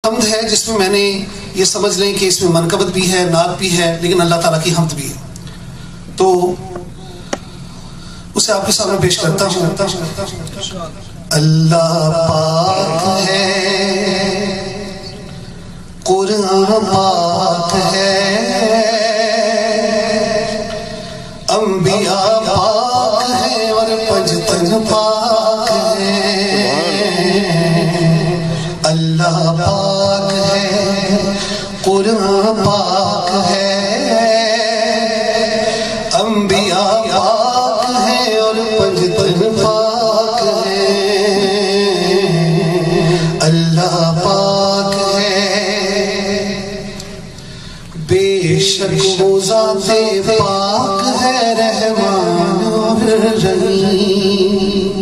حمد ہے جس میں میں نے یہ سمجھ لیں کہ اس میں منقبت بھی ہے، نعت بھی ہے، لیکن اللہ تعالیٰ کی حمد بھی ہے، تو اسے آپ کے سامنے پیش کرتا ہوں۔ اللہ پاک ہے، قرآن پاک ہے، انبیاء پاک ہے اور پنجتن پاک ہے۔ اللہ پاک ہے، قرآن پاک ہے، انبیاء پاک ہے اور پنجتن پاک ہے۔ اللہ پاک ہے، بے شک وہ ذات پاک ہے، رحمان اور رحیم،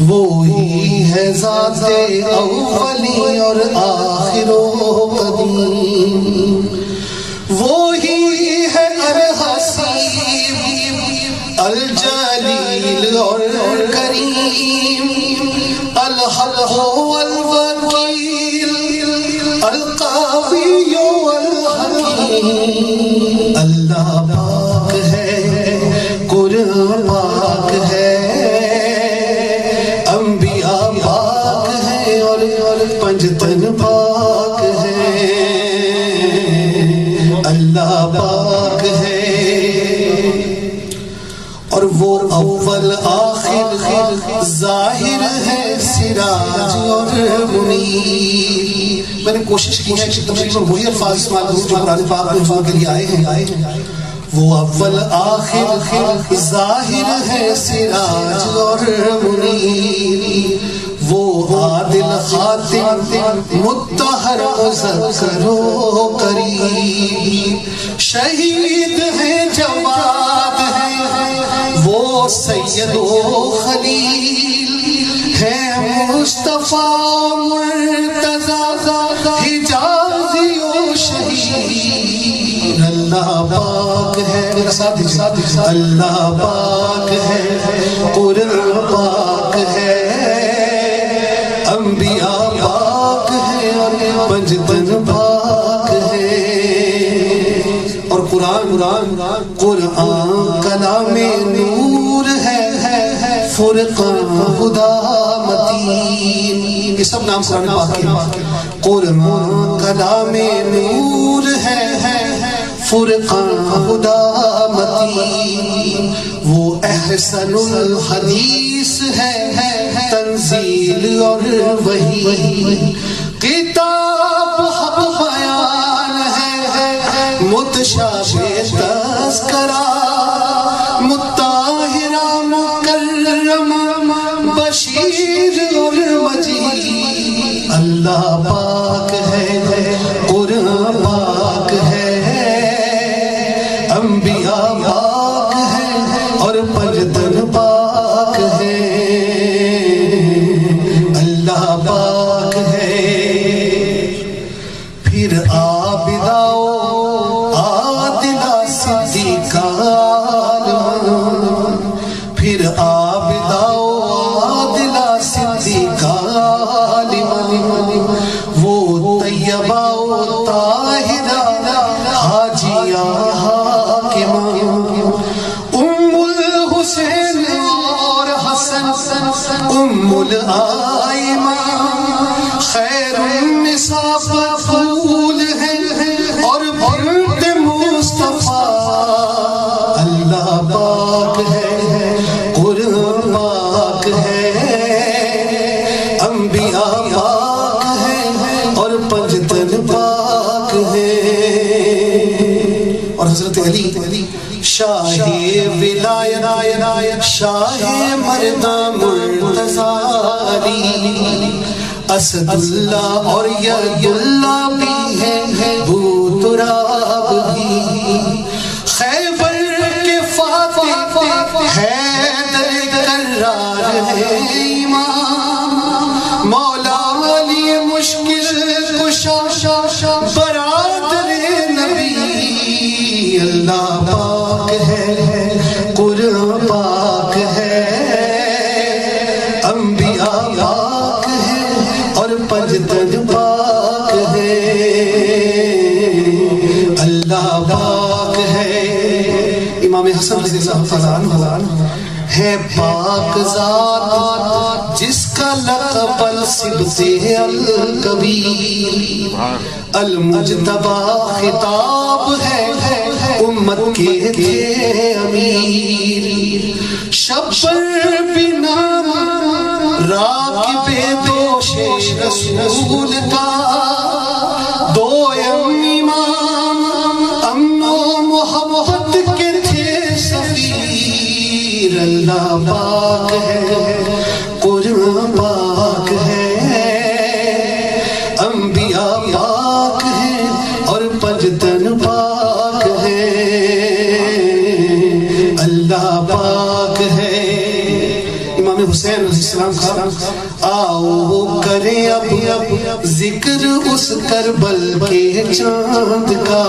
وہی ہے ذات اولی اور آخر و قدیم، وہی ہے الحسیب الجلیل اور کریم، الحق والوکیل القوی والحکیم۔ اللہ پاک ہے، قرآن پاک ہے، انبیاء پاک ہے اور پنجتن پاک ہے۔ اللہ پاک ہے، اور وہ اول آخر ظاہر ہے، سراج اور منیر۔ میں نے کوشش کی ہے کہ تفسیر میں وہی الفاظ استعمال کروں جو قرآن پاک میں حضور کے لیے آئے ہیں۔ وہ اول آخر ظاہر ہے، سراج اور منیر، وہ عادل خاتم مطہر مذکر و قریب، شہید ہے، جواد ہے، وہ سید و خلیل ہے، مصطفیٰ مرتضیٰ حجازی و شہید۔ اللہ پاک ہے، میرا ساتھ دیجیے، اللہ پاک ہے، قرآن پاک ہے، انبیاء پاک ہے اور پنجتن پاک ہے۔ اور قرآن کلام نور ہے، فرقان خدا متین، یہ سب نام قرآن پاک کے۔ قرآن کلام نور ہے، فرقان خدا متین، وہ احسن الحدیث ہے، تنزیل اور وحی، کتاب حق بیان ہے، متشابہ تذکرہ، مطہرہ مکرمہ، بشیر اور وجید۔ اللہ پاک ہے، قرآن پاک ہے، انبیاء پاک ہے اور پنجتن پاک ہے۔ اللہ پاک ہے، پھر عابدہ و عادلہ صدیقہ عالم، پھر عابدہ و عادلہ صدیقہ عالم، وہ طیبہ و طاہرہ حاجیہ حاکمہ، ام الحسین اور حسن، ام الآئمہ، خیر النساء مقبول ہے اور بنت مصطفیٰ۔ اللہ پاک ہے، قرآن پاک ہے، انبیاء پاک ہے اور پنجتن پاک ہے۔ اور حضرت علی شاہ ولایت، شاہ مردہ مرتضیٰ علی، اسد اللہ اور ید اللہ بھی ہے، بو تراب بھی، خیبر کے فاتح حیدر کرار ہے امام، مولا علی مشکل کشا برادر نبی۔ اللہ پاک ہے، قرآن پاک ہے، انبیاء پاک ہے اور پنجتن پاک حسن رضی اللہ تعالیٰ عنہ ہے پاک ذات جس کا لقب الصبط الکبیر، المجتبی خطاب ہے امت کے تھے امیر، شبر بنا راکب دوش رسول کا، دو امام امن و محبت کے تھے سفیر، اللہ پاک ہے قرآن پاک ہے، انبیاء پاک ہیں اور پجتن پاک ہے، اللہ پاک ہے۔ امام حسین علیہ السلام کا آؤ کریں اب ذکر اس کربل کے چاند کا،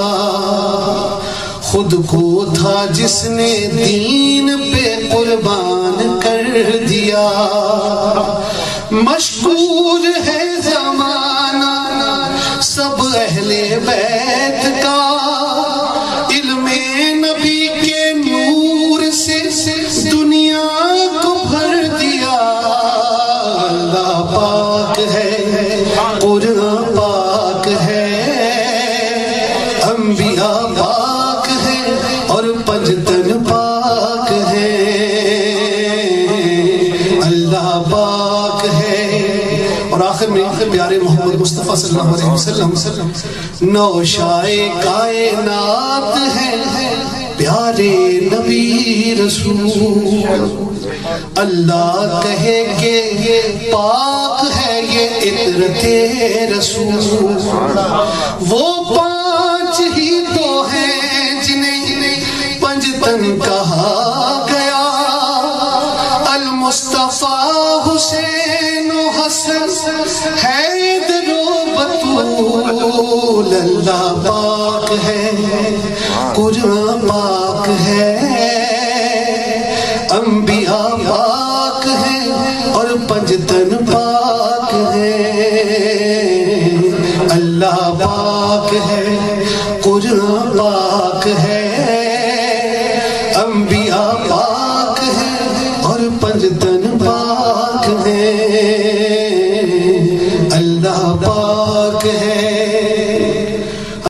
خود کو تھا جس نے دین پہ قربان کر دیا، مشکور ہے زمانہ سب اہل بیت کا، علم نبی کے نور سے دنیا کو بھر دیا، اللہ پاک ہے قرآن پاک ہے، انبیاء پاک ہے اور پجتن پاک ہے، اللہ پاک ہے۔ اور آخر میں پیارے محمد مصطفیٰ صلی اللہ علیہ وسلم نوشائے کائنات ہیں پیارے نبی رسول، اللہ کہے کہ پاک ہے یہ عطرت رسول، وہ پانچ ہی تو ہیں جنہیں پنجتن کہا گیا، المصطفیٰ حسین و حسن حیدر و بطول، اللہ پاک ہے قرآن